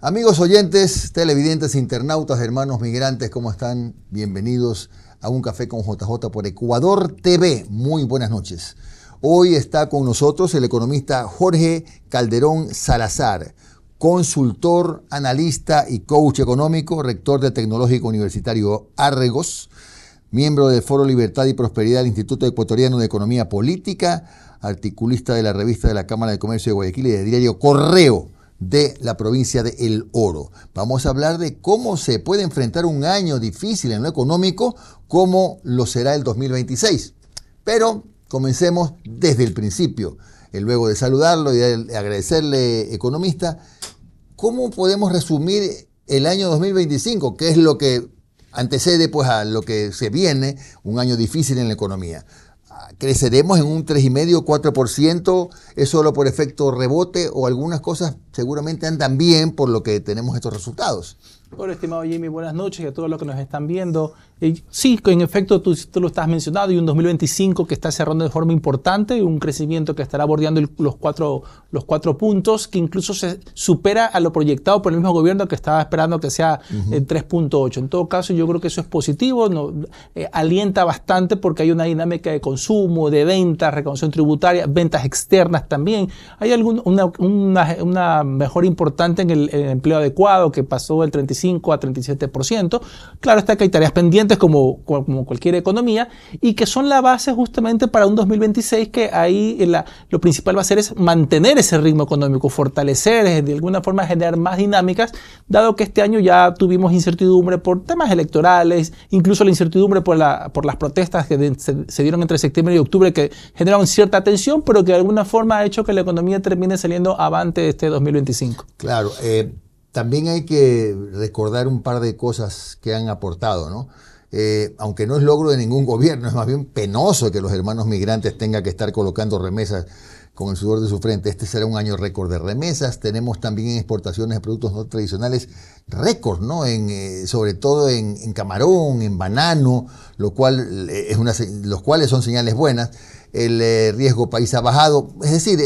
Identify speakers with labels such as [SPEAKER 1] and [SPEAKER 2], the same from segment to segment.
[SPEAKER 1] Amigos oyentes, televidentes, internautas, hermanos migrantes, ¿cómo están? Bienvenidos a Un Café con JJ por Ecuador TV. Muy buenas noches. Hoy está con nosotros el economista Jorge Calderón Salazar, consultor, analista y coach económico, rector del Tecnológico Universitario Argos, miembro del Foro Libertad y Prosperidad del Instituto Ecuatoriano de Economía Política, articulista de la revista de la Cámara de Comercio de Guayaquil y del diario Correo de la provincia de El Oro. Vamos a hablar de cómo se puede enfrentar un año difícil en lo económico, como lo será el 2026. Pero comencemos desde el principio. Luego de saludarlo y de agradecerle, economista, ¿cómo podemos resumir el año 2025? ¿Qué es lo que antecede pues a lo que se viene, un año difícil en la economía? ¿Creceremos en un 3,5%, 4%? ¿Es solo por efecto rebote o algunas cosas seguramente andan bien por lo que tenemos estos resultados?
[SPEAKER 2] Hola, estimado Jimmy, buenas noches y a todos los que nos están viendo. Sí, en efecto, tú lo estás mencionando, y un 2025 que está cerrando de forma importante, un crecimiento que estará bordeando los cuatro puntos, que incluso se supera a lo proyectado por el mismo gobierno, que estaba esperando que sea 3,8. En todo caso, yo creo que eso es positivo, alienta bastante porque hay una dinámica de consumo, de ventas, recaudación tributaria, ventas externas también. Hay una mejora importante en el empleo adecuado, que pasó del 35 a 37%. Claro está que hay tareas pendientes como cualquier economía, y que son la base justamente para un 2026 que ahí lo principal va a ser es mantener ese ritmo económico, fortalecer, de alguna forma generar más dinámicas, dado que este año ya tuvimos incertidumbre por temas electorales, incluso la incertidumbre por las protestas que se dieron entre septiembre y octubre, que generaron cierta tensión, pero que de alguna forma ha hecho que la economía termine saliendo avante este 2025.
[SPEAKER 1] Claro, también hay que recordar un par de cosas que han aportado, ¿no? Aunque no es logro de ningún gobierno, es más bien penoso que los hermanos migrantes tengan que estar colocando remesas con el sudor de su frente. Este será un año récord de remesas. Tenemos también en exportaciones de productos no tradicionales récord, ¿no? Sobre todo en camarón, en banano, los cuales son señales buenas. El riesgo país ha bajado, es decir,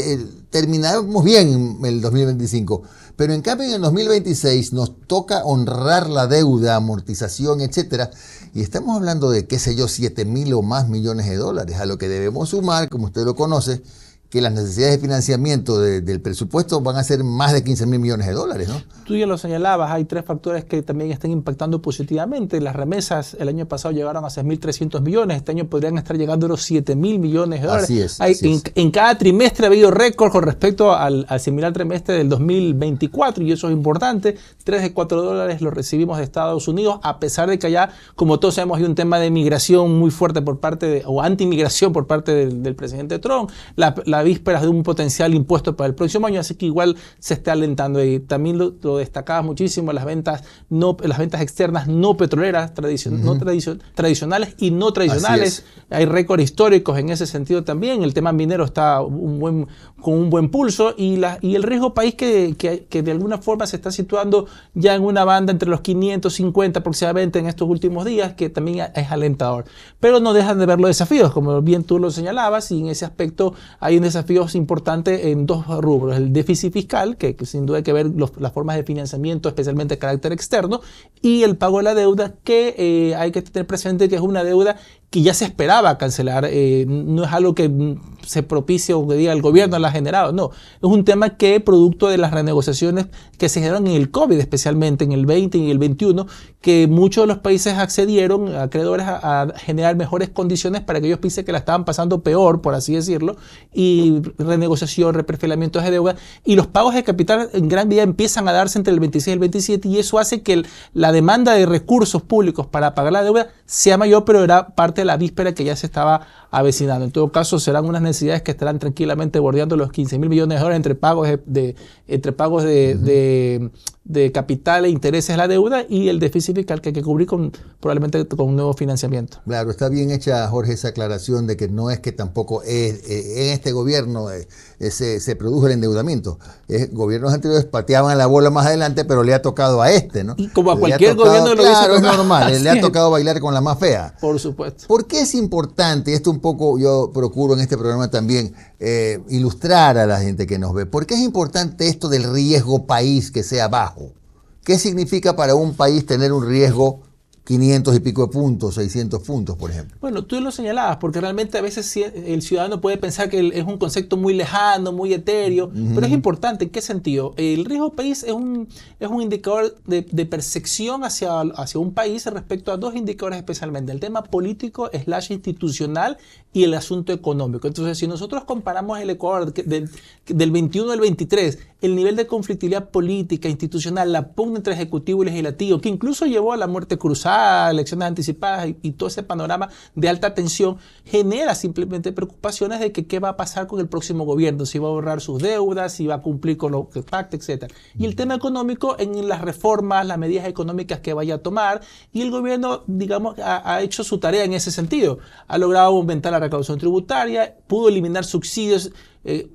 [SPEAKER 1] terminamos bien el 2025, pero en cambio en el 2026 nos toca honrar la deuda, amortización, etcétera, y estamos hablando de, qué sé yo, 7,000 o más millones de dólares, a lo que debemos sumar, como usted lo conoce, que las necesidades de financiamiento del presupuesto van a ser más de 15,000 millones de dólares, ¿no?
[SPEAKER 2] Tú ya lo señalabas, hay tres factores que también están impactando positivamente. Las remesas el año pasado llegaron a 6,300 millones, este año podrían estar llegando a los 7,000 millones de dólares.
[SPEAKER 1] Así es.
[SPEAKER 2] En cada trimestre ha habido récord con respecto al similar trimestre del 2024, y eso es importante. 3 de 4 dólares los recibimos de Estados Unidos, a pesar de que allá, como todos sabemos, hay un tema de migración muy fuerte o anti-migración por parte del presidente Trump. La vísperas de un potencial impuesto para el próximo año, así que igual se está alentando. Y también lo destacabas muchísimo, las ventas externas no petroleras, tradicionales y no tradicionales. Hay récords históricos en ese sentido también. El tema minero está con un buen pulso, y el riesgo país que de alguna forma se está situando ya en una banda entre los 550 aproximadamente en estos últimos días, que también es alentador. Pero no dejan de ver los desafíos, como bien tú lo señalabas, y en ese aspecto hay un desafío importante en dos rubros: el déficit fiscal, que sin duda hay que ver las formas de financiamiento, especialmente de carácter externo, y el pago de la deuda, que hay que tener presente que es una deuda que ya se esperaba cancelar, no es algo que se propicie o que diga el gobierno la ha generado, no, es un tema que producto de las renegociaciones que se generaron en el COVID, especialmente en el 20 y en el 21, que muchos de los países accedieron, acreedores, a generar mejores condiciones para aquellos países que la estaban pasando peor, por así decirlo, y renegociación, reperfilamientos de deuda, y los pagos de capital en gran medida empiezan a darse entre el 26 y el 27, y eso hace que la demanda de recursos públicos para pagar la deuda sea mayor, pero era parte de la víspera que ya se estaba avecinando. En todo caso, serán unas necesidades que estarán tranquilamente bordeando los 15,000 millones de dólares entre pagos de capital e intereses de la deuda y el déficit fiscal que hay que cubrir probablemente con un nuevo financiamiento.
[SPEAKER 1] Claro, está bien hecha, Jorge, esa aclaración de que no es que tampoco en este gobierno se produjo el endeudamiento. Gobiernos anteriores pateaban la bola más adelante, pero le ha tocado a este, ¿no?
[SPEAKER 2] Y como a cualquier gobierno lo
[SPEAKER 1] claro, es normal, le ha tocado bailar con la más fea.
[SPEAKER 2] Por supuesto.
[SPEAKER 1] ¿Por qué es importante, y esto un poco yo procuro en este programa también, ilustrar a la gente que nos ve, por qué es importante esto del riesgo país que sea bajo? ¿Qué significa para un país tener un riesgo 500 y pico de puntos, 600 puntos, por ejemplo?
[SPEAKER 2] Bueno, tú lo señalabas, porque realmente a veces el ciudadano puede pensar que es un concepto muy lejano, muy etéreo, pero es importante. ¿En qué sentido? El riesgo país es un indicador de percepción hacia un país respecto a dos indicadores especialmente, el tema político / institucional y el asunto económico. Entonces, si nosotros comparamos el Ecuador del 21 al 23, el nivel de conflictividad política, institucional, la pugna entre ejecutivo y legislativo, que incluso llevó a la muerte cruzada, elecciones anticipadas y todo ese panorama de alta tensión, genera simplemente preocupaciones de que qué va a pasar con el próximo gobierno, si va a ahorrar sus deudas, si va a cumplir con lo que pacta, etc. Y el tema económico en las reformas, las medidas económicas que vaya a tomar, y el gobierno, digamos, ha hecho su tarea en ese sentido. Ha logrado aumentar la recaudación tributaria, pudo eliminar subsidios.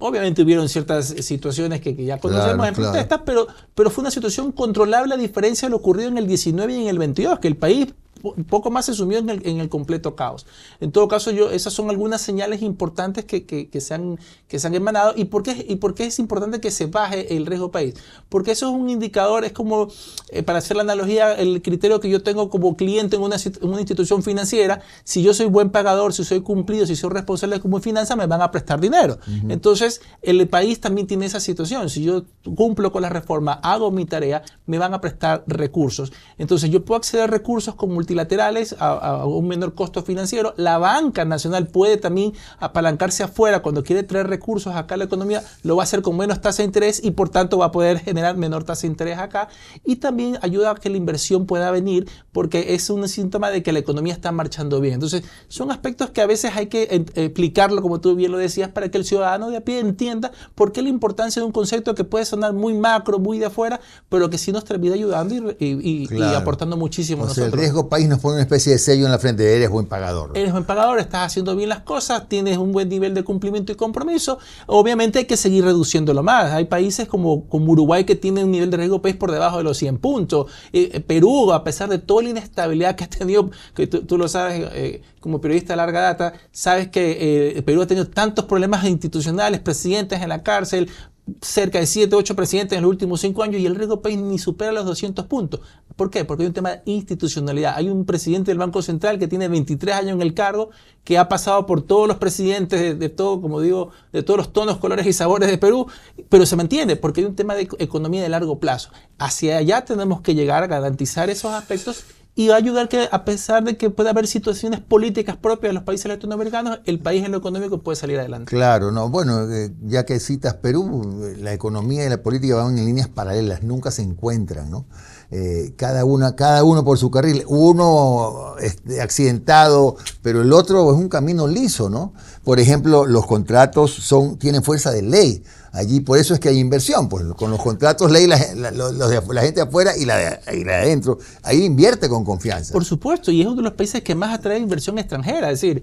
[SPEAKER 2] Obviamente hubieron ciertas situaciones que ya conocemos en protestas, pero fue una situación controlable a diferencia de lo ocurrido en el 19 y en el 22, que el país poco más se sumió en el completo caos. En todo caso, esas son algunas señales importantes que se han emanado. ¿Y por qué es importante que se baje el riesgo país? Porque eso es un indicador, es como, para hacer la analogía, el criterio que yo tengo como cliente en una institución financiera. Si yo soy buen pagador, si soy cumplido, si soy responsable como finanza, me van a prestar dinero. Entonces, el país también tiene esa situación. Si yo cumplo con la reforma, hago mi tarea, me van a prestar recursos. Entonces, yo puedo acceder a recursos con multilaterales a un menor costo financiero. La banca nacional puede también apalancarse afuera cuando quiere traer recursos acá a la economía, lo va a hacer con menos tasa de interés y por tanto va a poder generar menor tasa de interés acá, y también ayuda a que la inversión pueda venir porque es un síntoma de que la economía está marchando bien. Entonces son aspectos que a veces hay que explicarlo, como tú bien lo decías, para que el ciudadano de a pie entienda por qué la importancia de un concepto que puede sonar muy macro, muy de afuera, pero que sí nos termina ayudando y aportando muchísimo a nosotros.
[SPEAKER 1] El riesgo país nos pone una especie de sello en la frente, eres buen pagador.
[SPEAKER 2] Eres buen pagador, estás haciendo bien las cosas, tienes un buen nivel de cumplimiento y compromiso. Obviamente hay que seguir reduciéndolo más. Hay países como Uruguay que tienen un nivel de riesgo país por debajo de los 100 puntos. Perú, a pesar de toda la inestabilidad que ha tenido, que tú lo sabes como periodista de larga data, sabes que Perú ha tenido tantos problemas institucionales, presidentes en la cárcel, cerca de 7, 8 presidentes en los últimos 5 años, y el riesgo país ni supera los 200 puntos. ¿Por qué? Porque hay un tema de institucionalidad. Hay un presidente del Banco Central que tiene 23 años en el cargo, que ha pasado por todos los presidentes de todo, como digo, de todos los tonos, colores y sabores de Perú, pero se mantiene porque hay un tema de economía de largo plazo. Hacia allá tenemos que llegar a garantizar esos aspectos, y va a ayudar que, a pesar de que pueda haber situaciones políticas propias de los países latinoamericanos, el país en lo económico puede salir adelante.
[SPEAKER 1] Claro, no, bueno, ya que citas Perú, la economía y la política van en líneas paralelas, nunca se encuentran, ¿no? Cada uno por su carril, uno accidentado, pero el otro es un camino liso, ¿no? Por ejemplo, los contratos tienen fuerza de ley. Allí por eso es que hay inversión, pues con los contratos ley la gente de afuera y la de adentro, ahí invierte con confianza.
[SPEAKER 2] Por supuesto, y es uno de los países que más atrae inversión extranjera, es decir,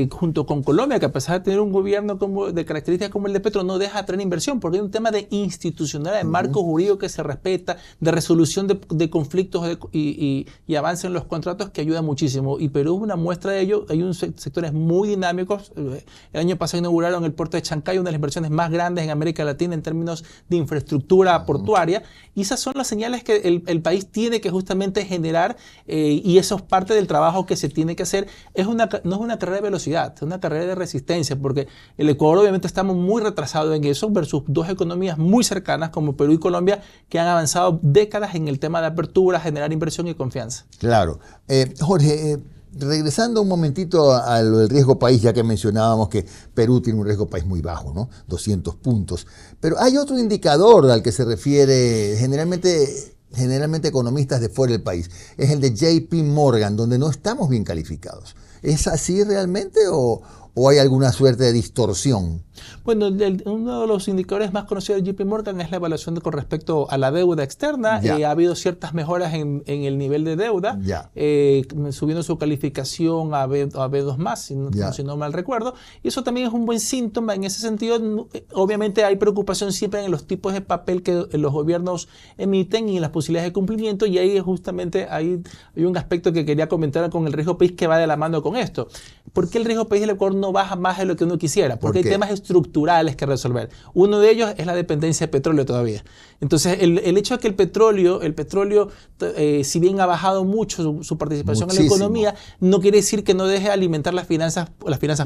[SPEAKER 2] junto con Colombia, que a pesar de tener un gobierno de características como el de Petro, no deja atraer inversión, porque hay un tema de institucional, de marco jurídico que se respeta, de resolución de conflictos y avance en los contratos, que ayuda muchísimo. Y Perú es una muestra de ello. Hay sectores muy dinámicos. El año pasado inauguraron el puerto de Chancay, una de las inversiones más grandes en América Latina en términos de infraestructura portuaria, y esas son las señales que el país tiene que justamente generar, y eso es parte del trabajo que se tiene que hacer. No es una carrera de velocidad, es una carrera de resistencia, porque el Ecuador obviamente estamos muy retrasados en eso versus dos economías muy cercanas como Perú y Colombia, que han avanzado décadas en el tema de apertura, generar inversión y confianza.
[SPEAKER 1] Claro. Jorge, regresando un momentito a lo del riesgo país, ya que mencionábamos que Perú tiene un riesgo país muy bajo, ¿no? 200 puntos. Pero hay otro indicador al que se refiere generalmente economistas de fuera del país. Es el de JP Morgan, donde no estamos bien calificados. ¿Es así realmente o hay alguna suerte de distorsión?
[SPEAKER 2] Bueno, uno de los indicadores más conocidos de JP Morgan es la evaluación con respecto a la deuda externa. Ha habido ciertas mejoras en el nivel de deuda, subiendo su calificación a B2+, si no mal recuerdo. Y eso también es un buen síntoma en ese sentido. Obviamente hay preocupación siempre en los tipos de papel que los gobiernos emiten y en las posibilidades de cumplimiento, y ahí justamente hay un aspecto que quería comentar con el riesgo país que va de la mano con esto. ¿Por qué el riesgo país del Ecuador no baja más de lo que uno quisiera, porque hay
[SPEAKER 1] qué?
[SPEAKER 2] temas estructurales que resolver. Uno de ellos es la dependencia de petróleo todavía. Entonces, el hecho de que el petróleo si bien ha bajado mucho su participación en la economía, no quiere decir que no deje de alimentar las finanzas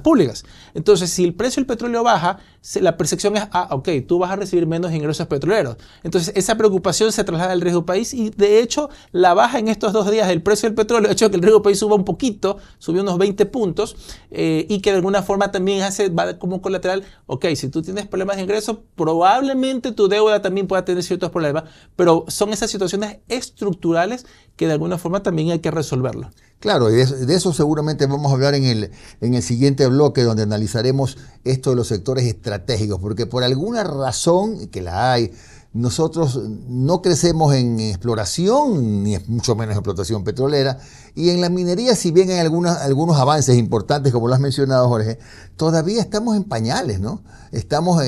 [SPEAKER 2] públicas. Entonces, si el precio del petróleo baja, la percepción es, ok, tú vas a recibir menos ingresos petroleros. Entonces, esa preocupación se traslada al riesgo país y, de hecho, la baja en estos 2 días del precio del petróleo ha hecho que el riesgo país suba un poquito, subió unos 20 puntos y que de alguna forma también va como colateral, ok, si tú tienes problemas de ingresos, probablemente tu deuda también pueda tener ciertos problemas, pero son esas situaciones estructurales que de alguna forma también hay que resolverlo.
[SPEAKER 1] Claro, y de eso seguramente vamos a hablar en el siguiente bloque, donde analizaremos esto de los sectores estratégicos, porque por alguna razón, que la hay, nosotros no crecemos en exploración, ni mucho menos en explotación petrolera, y en la minería, si bien hay algunos avances importantes, como lo has mencionado, Jorge, todavía estamos en pañales, ¿no? Estamos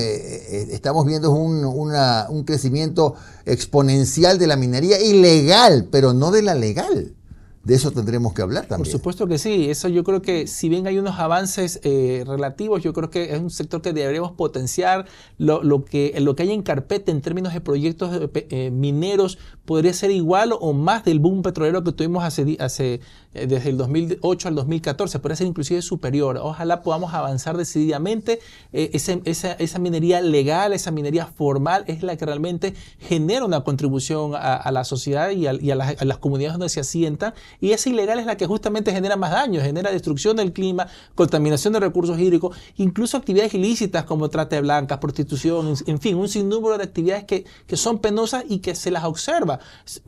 [SPEAKER 1] viendo un crecimiento exponencial de la minería ilegal, pero no de la legal. De eso tendremos que hablar también.
[SPEAKER 2] Por supuesto que sí, eso yo creo que si bien hay unos avances relativos, yo creo que es un sector que deberíamos potenciar. Lo que hay en carpeta en términos de proyectos mineros podría ser igual o más del boom petrolero que tuvimos desde el 2008 al 2014, podría ser inclusive superior. Ojalá podamos avanzar decididamente. Esa minería legal, esa minería formal es la que realmente genera una contribución a la sociedad y a las comunidades donde se asientan. Y esa ilegal es la que justamente genera más daño, genera destrucción del clima, contaminación de recursos hídricos, incluso actividades ilícitas como trata de blancas, prostitución, en fin, un sinnúmero de actividades que son penosas y que se las observa.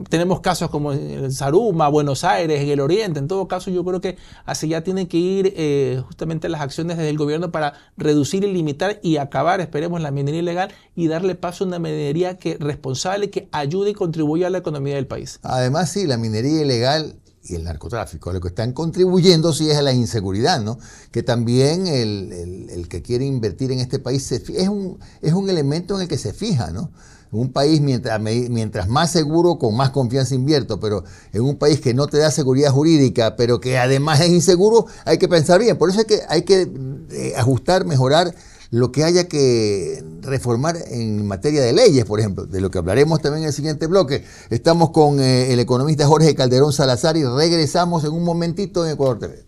[SPEAKER 2] Tenemos casos como en Zaruma, Buenos Aires, en el Oriente. En todo caso, yo creo que hacia allá tienen que ir justamente las acciones desde el gobierno para reducir y limitar y acabar, esperemos, la minería ilegal y darle paso a una minería responsable que ayude y contribuya a la economía del país.
[SPEAKER 1] Además, sí, la minería ilegal y el narcotráfico, lo que están contribuyendo sí es a la inseguridad, ¿no? Que también el que quiere invertir en este país es un elemento en el que se fija, ¿no? En un país, mientras más seguro, con más confianza invierto, pero en un país que no te da seguridad jurídica, pero que además es inseguro, hay que pensar bien. Por eso hay que ajustar, mejorar lo que haya que reformar en materia de leyes, por ejemplo, de lo que hablaremos también en el siguiente bloque. Estamos con el economista Jorge Calderón Salazar y regresamos en un momentito en Ecuador TV.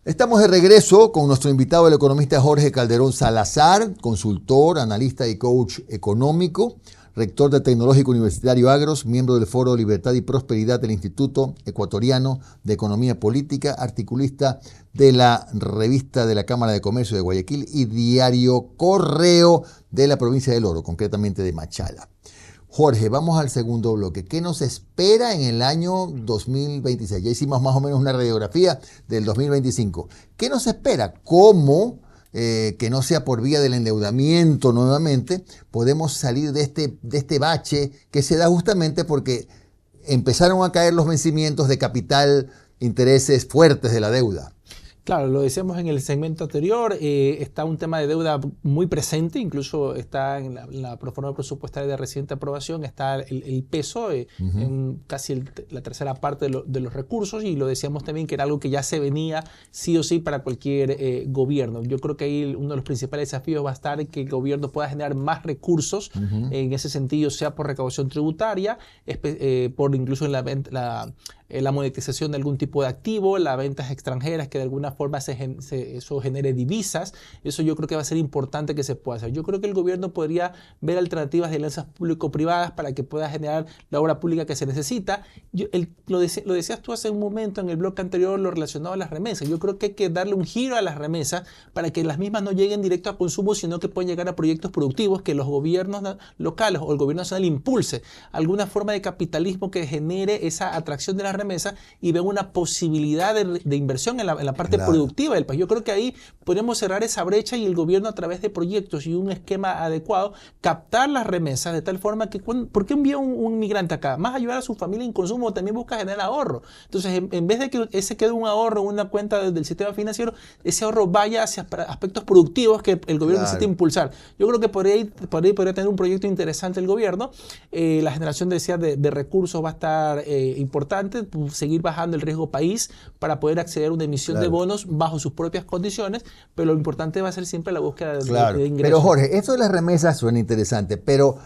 [SPEAKER 1] Estamos de regreso con nuestro invitado, el economista Jorge Calderón Salazar, consultor, analista y coach económico, rector del Tecnológico Universitario Agros, miembro del Foro Libertad y Prosperidad del Instituto Ecuatoriano de Economía Política, articulista de la revista de la Cámara de Comercio de Guayaquil y diario Correo de la provincia del Oro, concretamente de Machala. Jorge, vamos al segundo bloque. ¿Qué nos espera en el año 2026? Ya hicimos más o menos una radiografía del 2025. ¿Qué nos espera? ¿Cómo, que no sea por vía del endeudamiento nuevamente, podemos salir de este bache que se da justamente porque empezaron a caer los vencimientos de capital, intereses fuertes de la deuda?
[SPEAKER 2] Claro, lo decíamos en el segmento anterior, está un tema de deuda muy presente, incluso está en la proforma presupuestaria de reciente aprobación, está el peso en casi la tercera parte de los recursos, y lo decíamos también que era algo que ya se venía sí o sí para cualquier gobierno. Yo creo que ahí uno de los principales desafíos va a estar en que el gobierno pueda generar más recursos, en ese sentido, sea por recaudación tributaria, por incluso en la monetización de algún tipo de activo, las ventas extranjeras, que de alguna forma eso genere divisas. Eso yo creo que va a ser importante que se pueda hacer. Yo creo que el gobierno podría ver alternativas de alianzas público-privadas para que pueda generar la obra pública que se necesita. Lo decías tú hace un momento en el bloque anterior, lo relacionado a las remesas. Yo creo que hay que darle un giro a las remesas para que las mismas no lleguen directo a consumo, sino que puedan llegar a proyectos productivos, que los gobiernos locales o el gobierno nacional impulse alguna forma de capitalismo que genere esa atracción de las remesas y vean una posibilidad de inversión en la parte productiva del país. Yo creo que ahí podemos cerrar esa brecha y el gobierno, a través de proyectos y un esquema adecuado, captar las remesas de tal forma que, ¿por qué envía un migrante acá? Más ayudar a su familia en consumo, también busca generar ahorro. Entonces, en vez de que ese quede un ahorro, una cuenta del sistema financiero, ese ahorro vaya hacia aspectos productivos que el gobierno necesita impulsar. Yo creo que por ahí podría tener un proyecto interesante el gobierno. La generación de recursos va a estar importante, seguir bajando el riesgo país para poder acceder a una emisión de bonos bajo sus propias condiciones, pero lo importante va a ser siempre la búsqueda de ingresos.
[SPEAKER 1] Pero Jorge, esto de las remesas suena interesante, pero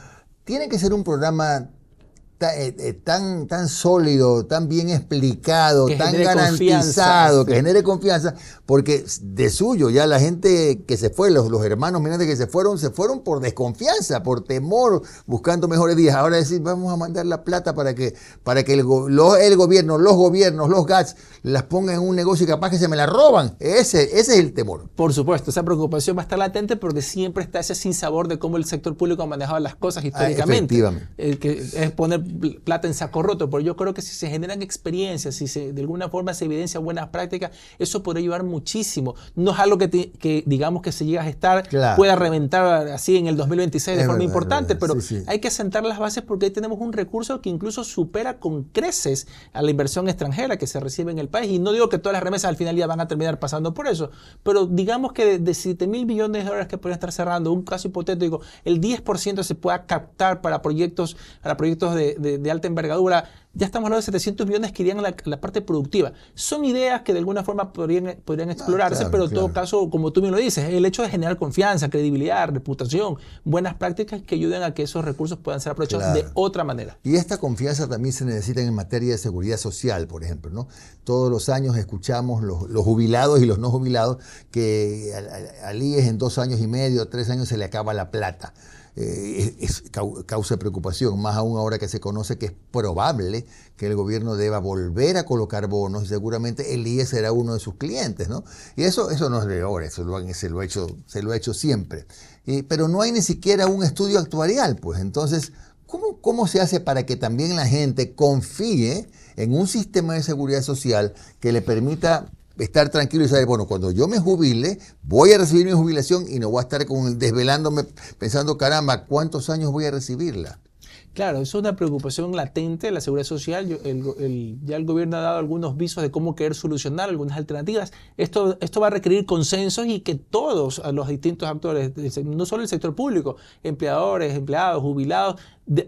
[SPEAKER 1] tiene que ser un programa tan sólido, tan bien explicado, tan garantizado, que genere confianza, porque de suyo ya la gente que se fue, los hermanos migrantes que se fueron por desconfianza, por temor, buscando mejores días. Ahora decir, vamos a mandar la plata para que el gobierno, los GATS, las pongan en un negocio y capaz que se me la roban. Ese es el temor.
[SPEAKER 2] Por supuesto, esa preocupación va a estar latente porque siempre está ese sinsabor de cómo el sector público ha manejado las cosas históricamente.
[SPEAKER 1] Efectivamente.
[SPEAKER 2] Que es poner plata en saco roto, pero yo creo que si se generan experiencias, si de alguna forma se evidencian buenas prácticas, eso podría ayudar muchísimo. No es algo que digamos que se llega a gestar, pueda reventar así en el 2026 de forma importante, pero hay que sentar las bases porque ahí tenemos un recurso que incluso supera con creces a la inversión extranjera que se recibe en el país. Y no digo que todas las remesas al final ya van a terminar pasando por eso, pero digamos que de 7.000 billones de dólares que podrían estar cerrando, un caso hipotético, el 10% se pueda captar para proyectos de alta envergadura. Ya estamos hablando de 700 millones que irían a la parte productiva. Son ideas que de alguna forma podrían explorarse, pero en todo caso, como tú bien lo dices, el hecho de generar confianza, credibilidad, reputación, buenas prácticas que ayuden a que esos recursos puedan ser aprovechados de otra manera.
[SPEAKER 1] Y esta confianza también se necesita en materia de seguridad social, por ejemplo, ¿no? Todos los años escuchamos los jubilados y los no jubilados que al IES en 2 años y medio, 3 años se le acaba la plata. Causa preocupación, más aún ahora que se conoce que es probable que el gobierno deba volver a colocar bonos y seguramente el IES será uno de sus clientes, ¿no? Y eso no es de ahora, se lo ha hecho siempre. Pero no hay ni siquiera un estudio actuarial, pues. Entonces, ¿cómo se hace para que también la gente confíe en un sistema de seguridad social que le permita estar tranquilo y saber, bueno, cuando yo me jubile, voy a recibir mi jubilación y no voy a estar desvelándome pensando, caramba, ¿cuántos años voy a recibirla?
[SPEAKER 2] Claro, es una preocupación latente de la seguridad social. Ya el gobierno ha dado algunos visos de cómo querer solucionar algunas alternativas. Esto va a requerir consensos y que todos los distintos actores, no solo el sector público, empleadores, empleados, jubilados,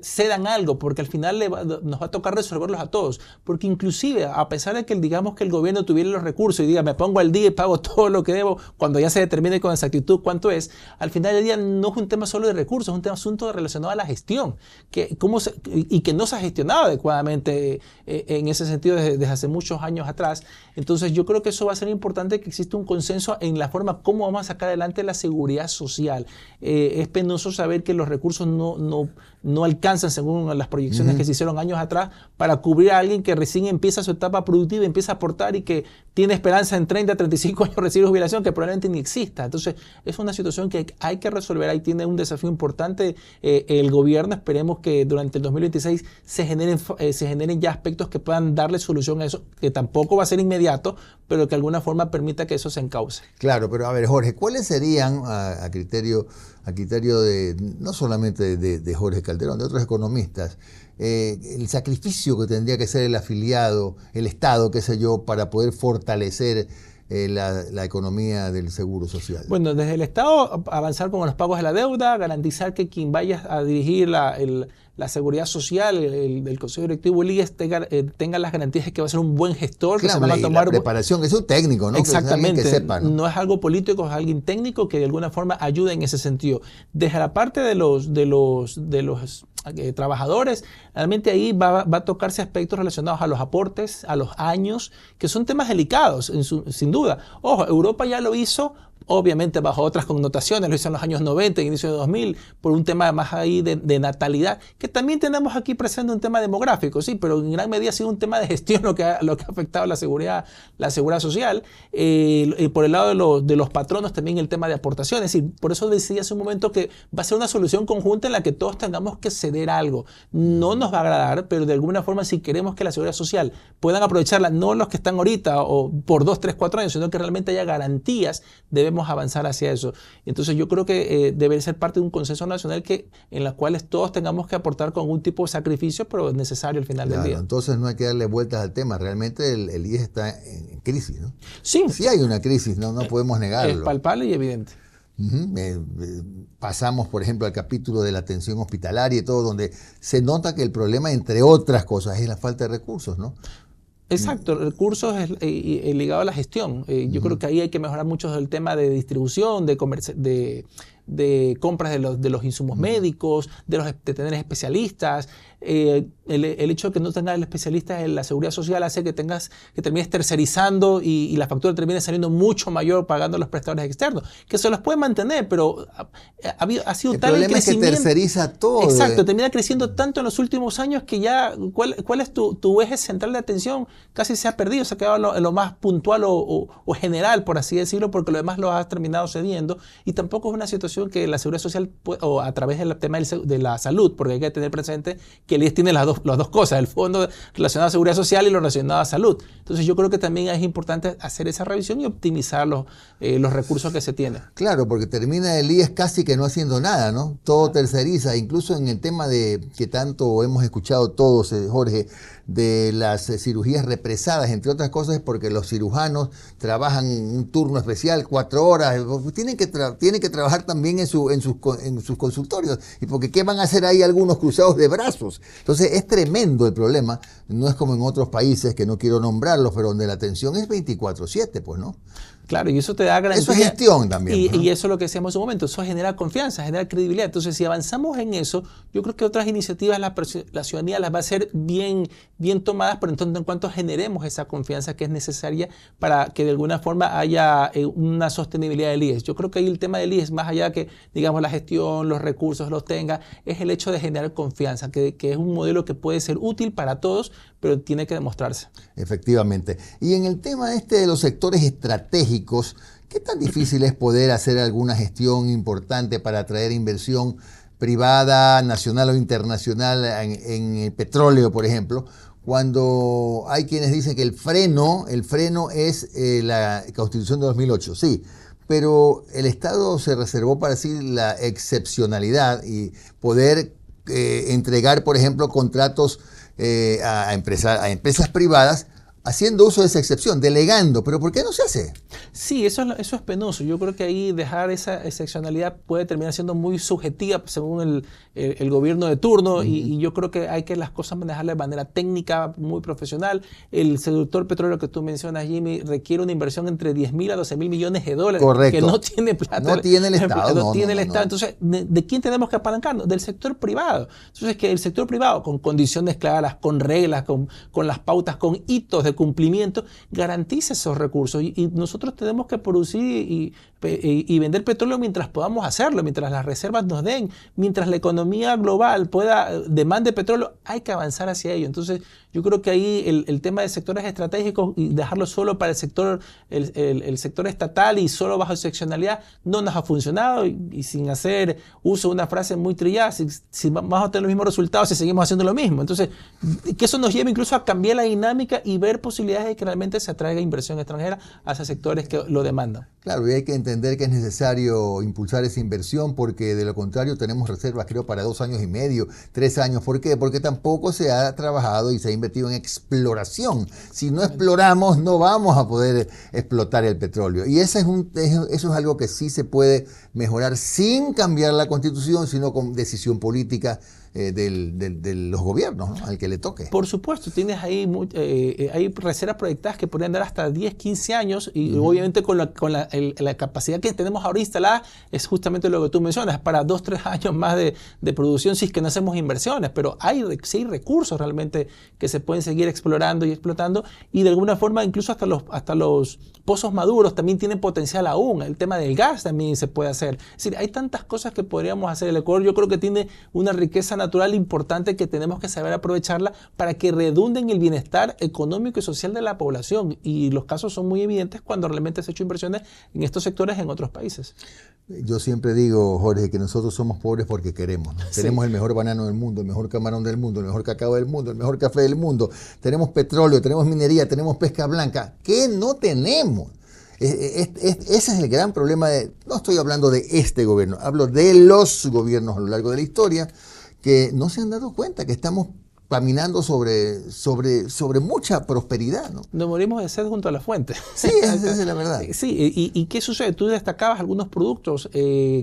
[SPEAKER 2] cedan algo, porque al final nos va a tocar resolverlos a todos. Porque inclusive, a pesar de que digamos que el gobierno tuviera los recursos y diga, me pongo al día y pago todo lo que debo, cuando ya se determine con exactitud cuánto es, al final del día no es un tema solo de recursos, es un asunto relacionado a la gestión, y que no se ha gestionado adecuadamente en ese sentido desde hace muchos años atrás. Entonces yo creo que eso va a ser importante, que exista un consenso en la forma cómo vamos a sacar adelante la seguridad social. Es penoso saber que los recursos no alcanzan, según las proyecciones que se hicieron años atrás, para cubrir a alguien que recién empieza su etapa productiva, empieza a aportar y que tiene esperanza en 30, 35 años de recibir jubilación, que probablemente ni exista. Entonces es una situación que hay que resolver. Ahí tiene un desafío importante el gobierno. Esperemos que durante el 2026 se generen ya aspectos que puedan darle solución a eso, que tampoco va a ser inmediato, pero que de alguna forma permita que eso se encauce.
[SPEAKER 1] Claro, pero a ver, Jorge, ¿cuáles serían a criterio de no solamente de Jorge Calderón, de otros economistas, el sacrificio que tendría que hacer el afiliado, el Estado, qué sé yo, para poder fortalecer la economía del seguro social?
[SPEAKER 2] Bueno, desde el Estado avanzar con los pagos de la deuda, garantizar que quien vaya a dirigir la seguridad social, el Consejo Directivo del IES tenga las garantías de que va a ser un buen gestor,
[SPEAKER 1] claro,
[SPEAKER 2] que se van a tomar...
[SPEAKER 1] la preparación, es un técnico, ¿no?
[SPEAKER 2] Exactamente,
[SPEAKER 1] que sepa, ¿no?
[SPEAKER 2] No es algo político, es alguien técnico que de alguna forma ayude en ese sentido. Desde la parte de los trabajadores, realmente ahí va a tocarse aspectos relacionados a los aportes, a los años, que son temas delicados, sin duda. Ojo, Europa ya lo hizo, obviamente bajo otras connotaciones, lo hizo en los años 90, inicio de 2000, por un tema más ahí de natalidad, que también tenemos aquí presente un tema demográfico, sí, pero en gran medida ha sido un tema de gestión lo que ha afectado la seguridad social. Por el lado de los patronos también el tema de aportaciones, y por eso decía hace un momento que va a ser una solución conjunta en la que todos tengamos que ceder algo. No nos va a agradar, pero de alguna forma si queremos que la seguridad social puedan aprovecharla, no los que están ahorita o por 2, 3, 4 años, sino que realmente haya garantías, debemos avanzar hacia eso. Entonces yo creo que debe ser parte de un consenso nacional en la cual todos tengamos que aportar con algún tipo de sacrificio, pero es necesario al final del día.
[SPEAKER 1] Entonces no hay que darle vueltas al tema. Realmente el IES está en crisis, ¿no?
[SPEAKER 2] Sí.
[SPEAKER 1] Sí hay una crisis, no podemos negarlo.
[SPEAKER 2] Es palpable y evidente.
[SPEAKER 1] Pasamos, por ejemplo, al capítulo de la atención hospitalaria y todo, donde se nota que el problema, entre otras cosas, es la falta de recursos, ¿no?
[SPEAKER 2] Exacto, recursos ligado a la gestión. Yo creo que ahí hay que mejorar mucho el tema de distribución, de compras de los insumos médicos, de tener especialistas. El hecho de que no tengas especialistas en la seguridad social hace que termines tercerizando y la factura termine saliendo mucho mayor pagando a los prestadores externos, que se los puede mantener, pero ha sido tal el crecimiento. El
[SPEAKER 1] problema es que terceriza todo.
[SPEAKER 2] Exacto, termina creciendo tanto en los últimos años que ya, ¿cuál es tu eje central de atención? Casi se ha perdido, se ha quedado en lo más puntual o general, por así decirlo, porque lo demás lo has terminado cediendo, y tampoco es una situación que la seguridad social, o a través del tema de la salud, porque hay que tener presente que el IES tiene las dos cosas, el fondo relacionado a seguridad social y lo relacionado a salud. Entonces yo creo que también es importante hacer esa revisión y optimizar los recursos que se tienen.
[SPEAKER 1] Claro, porque termina el IES casi que no haciendo nada, ¿no? Todo terceriza, incluso en el tema de que tanto hemos escuchado todos, Jorge, de las cirugías represadas, entre otras cosas, es porque los cirujanos trabajan un turno especial, 4 horas, tienen que trabajar también en sus consultorios, y porque ¿qué van a hacer ahí algunos cruzados de brazos? Entonces es tremendo el problema, no es como en otros países que no quiero nombrarlos, pero donde la atención es 24/7, pues, ¿no?
[SPEAKER 2] Claro, y eso te da garantía.
[SPEAKER 1] Eso es gestión también.
[SPEAKER 2] Y eso es lo que decíamos en un momento, eso genera confianza, genera credibilidad. Entonces, si avanzamos en eso, yo creo que otras iniciativas la ciudadanía las va a hacer bien tomadas, pero entonces en cuanto generemos esa confianza que es necesaria para que de alguna forma haya una sostenibilidad del IES. Yo creo que ahí el tema del IES, más allá de que, digamos, la gestión, los recursos los tenga, es el hecho de generar confianza, que es un modelo que puede ser útil para todos, pero tiene que demostrarse.
[SPEAKER 1] Efectivamente. Y en el tema de los sectores estratégicos, ¿qué tan difícil es poder hacer alguna gestión importante para atraer inversión privada, nacional o internacional en el petróleo, por ejemplo, cuando hay quienes dicen que el freno es la Constitución de 2008? Sí, pero el Estado se reservó para sí la excepcionalidad y poder entregar, por ejemplo, contratos a empresas privadas, haciendo uso de esa excepción, delegando. ¿Pero por qué no se hace?
[SPEAKER 2] Sí, eso es penoso. Yo creo que ahí dejar esa excepcionalidad puede terminar siendo muy subjetiva según el gobierno de turno, y yo creo que hay que las cosas manejarlas de manera técnica, muy profesional. El sector petróleo que tú mencionas, Jimmy, requiere una inversión entre 10.000 a 12.000 millones de dólares.
[SPEAKER 1] Correcto.
[SPEAKER 2] Que no tiene plata.
[SPEAKER 1] No tiene el Estado.
[SPEAKER 2] No tiene el Estado. Entonces, ¿de quién tenemos que apalancarnos? Del sector privado. Entonces, que el sector privado, con condiciones claras, con reglas, con las pautas, con hitos de cumplimiento, garantice esos recursos, y nosotros tenemos que producir y vender petróleo mientras podamos hacerlo, mientras las reservas nos den, mientras la economía global demande petróleo, hay que avanzar hacia ello. Entonces yo creo que ahí el tema de sectores estratégicos y dejarlo solo para el sector estatal y solo bajo excepcionalidad no nos ha funcionado, y sin hacer uso de una frase muy trillada, si vamos a tener los mismos resultados si seguimos haciendo lo mismo. Entonces, que eso nos lleve incluso a cambiar la dinámica y ver posibilidades de que realmente se atraiga inversión extranjera hacia sectores que lo demandan.
[SPEAKER 1] Claro, y hay que entender que es necesario impulsar esa inversión, porque de lo contrario tenemos reservas, creo, para 2 años y medio, 3 años. ¿Por qué? Porque tampoco se ha trabajado y se ha invertido en exploración. Si no exploramos, no vamos a poder explotar el petróleo. Y eso es algo que sí se puede mejorar sin cambiar la Constitución, sino con decisión política de los gobiernos, ¿no? Al que le toque.
[SPEAKER 2] Por supuesto, tienes ahí hay reservas proyectadas que podrían dar hasta 10, 15 años y obviamente con la capacidad que tenemos ahora instalada es justamente lo que tú mencionas, para 2, 3 años más de producción si es que no hacemos inversiones, pero sí hay recursos realmente que se pueden seguir explorando y explotando y de alguna forma incluso hasta los pozos maduros también tienen potencial aún, el tema del gas también se puede hacer. Es decir, hay tantas cosas que podríamos hacer. El Ecuador yo creo que tiene una riqueza natural importante que tenemos que saber aprovecharla para que redunde en el bienestar económico y social de la población. Y los casos son muy evidentes cuando realmente se han hecho inversiones en estos sectores en otros países.
[SPEAKER 1] Yo siempre digo, Jorge, que nosotros somos pobres porque queremos, ¿no? Sí. Tenemos el mejor banano del mundo, el mejor camarón del mundo, el mejor cacao del mundo, el mejor café del mundo. Tenemos petróleo, tenemos minería, tenemos pesca blanca. ¿Qué no tenemos? Ese es el gran problema no estoy hablando de este gobierno, hablo de los gobiernos a lo largo de la historia que no se han dado cuenta que estamos caminando sobre mucha prosperidad, ¿no?
[SPEAKER 2] Nos morimos de sed junto a la fuente.
[SPEAKER 1] Sí, esa es la verdad.
[SPEAKER 2] Sí, ¿y qué sucede? Tú destacabas algunos productos,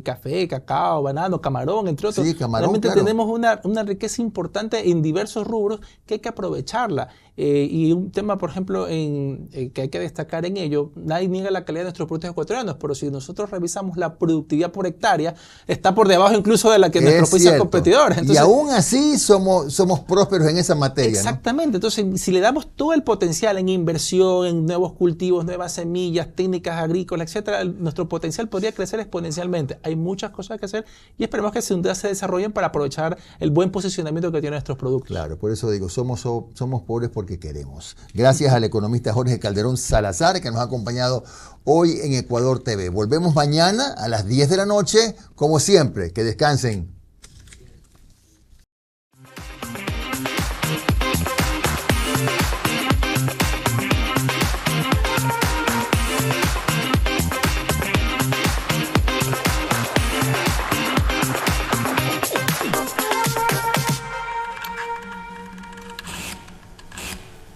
[SPEAKER 2] café, cacao, banano, camarón, entre otros.
[SPEAKER 1] Sí, camarón,
[SPEAKER 2] realmente
[SPEAKER 1] claro.
[SPEAKER 2] Tenemos una riqueza importante en diversos rubros que hay que aprovecharla. Y un tema, por ejemplo, que hay que destacar en ello, nadie niega la calidad de nuestros productos ecuatorianos, pero si nosotros revisamos la productividad por hectárea, está por debajo incluso de la que nuestros países competidores.
[SPEAKER 1] Entonces, y aún así somos prósperos en esa materia.
[SPEAKER 2] Exactamente.
[SPEAKER 1] ¿No?
[SPEAKER 2] Entonces, si le damos todo el potencial en inversión, en nuevos cultivos, nuevas semillas, técnicas agrícolas, etcétera, nuestro potencial podría crecer exponencialmente. Hay muchas cosas que hacer y esperemos que un día se desarrollen para aprovechar el buen posicionamiento que tienen nuestros productos.
[SPEAKER 1] Claro, por eso digo, somos pobres porque queremos. Gracias al economista Jorge Calderón Salazar, que nos ha acompañado hoy en Ecuador TV. Volvemos mañana a las 10 de la noche, como siempre. Que descansen.